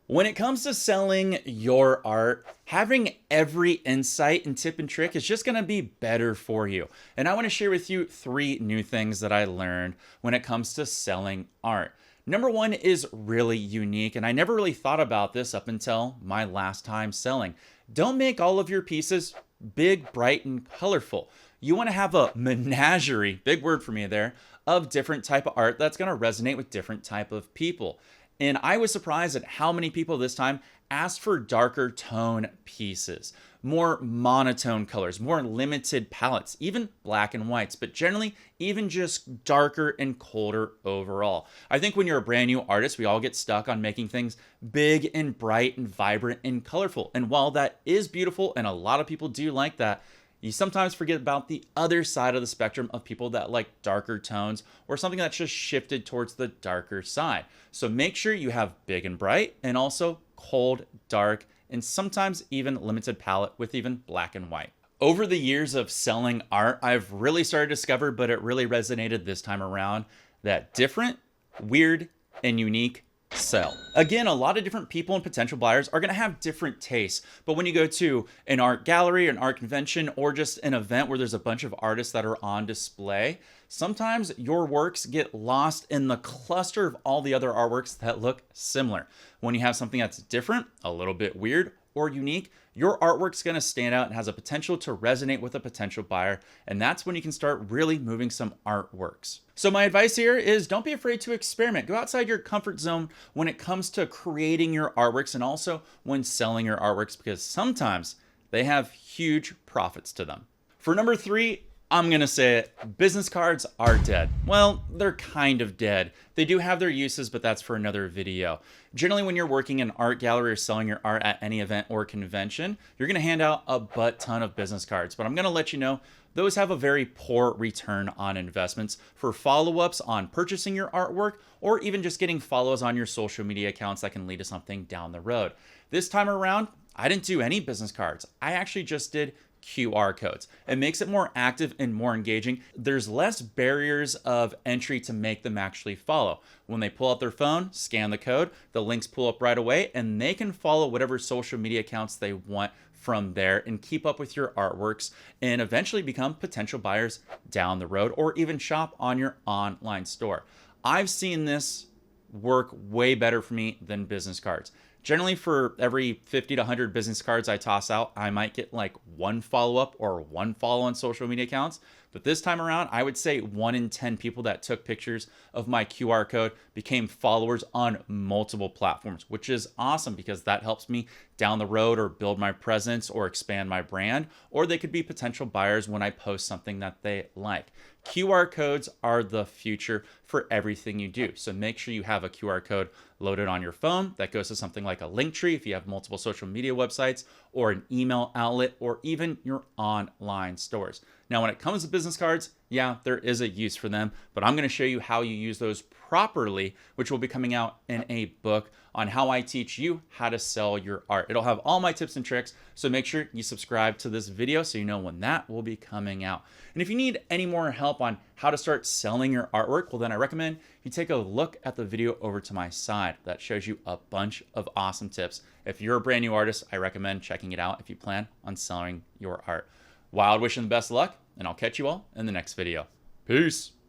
When it comes to selling your art, having every insight and tip and trick is just going to be better for you. And I want to share with you 3 new things that I learned when it comes to selling art. Number one is really unique, and I never really thought about this up until my last time selling. Don't make all of your pieces big, bright, and colorful. You want to have a menagerie, big word for me there, of different type of art that's going to resonate with different type of people. And I was surprised at how many people this time asked for darker tone pieces, more monotone colors, more limited palettes, even black and whites, but generally even just darker and colder overall. I think when you're a brand new artist, we all get stuck on making things big and bright and vibrant and colorful. And while that is beautiful and a lot of people do like that, you sometimes forget about the other side of the spectrum of people that like darker tones or something that's just shifted towards the darker side. So make sure you have big and bright and also cold, dark, and sometimes even limited palette with even black and white. Over the years of selling art, I've really started to discover, but it really resonated this time around, that different, weird, and unique sell. Again, a lot of different people and potential buyers are going to have different tastes. But when you go to an art gallery, an art convention, or just an event where there's a bunch of artists that are on display, sometimes your works get lost in the cluster of all the other artworks that look similar. When you have something that's different, a little bit weird, or unique, your artwork's going to stand out and has a potential to resonate with a potential buyer. And that's when you can start really moving some artworks. So my advice here is don't be afraid to experiment. Go outside your comfort zone when it comes to creating your artworks and also when selling your artworks, because sometimes they have huge profits to them. For number 3, I'm going to say it, business cards are dead. Well, they're kind of dead. They do have their uses, but that's for another video. Generally, when you're working in an art gallery or selling your art at any event or convention, you're going to hand out a butt ton of business cards. But I'm going to let you know, those have a very poor return on investments for follow-ups on purchasing your artwork or even just getting follows on your social media accounts that can lead to something down the road. This time around, I didn't do any business cards. I actually just did QR codes. It makes it more active and more engaging. There's less barriers of entry to make them actually follow. When they pull out their phone, scan the code, the links pull up right away, and they can follow whatever social media accounts they want from there and keep up with your artworks and eventually become potential buyers down the road or even shop on your online store. I've seen this work way better for me than business cards. Generally, for every 50 to 100 business cards I toss out, I might get like 1 follow-up or 1 follow on social media accounts. But this time around, I would say 1 in 10 people that took pictures of my QR code became followers on multiple platforms, which is awesome because that helps me down the road or build my presence or expand my brand, or they could be potential buyers when I post something that they like. QR codes are the future for everything you do. So make sure you have a QR code loaded on your phone that goes to something like a Linktree if you have multiple social media websites, or an email outlet, or even your online stores. Now, when it comes to business cards, yeah, there is a use for them, but I'm going to show you how you use those properly, which will be coming out in a book on how I teach you how to sell your art. It'll have all my tips and tricks, so make sure you subscribe to this video so you know when that will be coming out. And if you need any more help on how to start selling your artwork, well, then I recommend you take a look at the video over to my side. That shows you a bunch of awesome tips. If you're a brand new artist, I recommend checking it out if you plan on selling your art. Wild wishing the best luck, and I'll catch you all in the next video. Peace.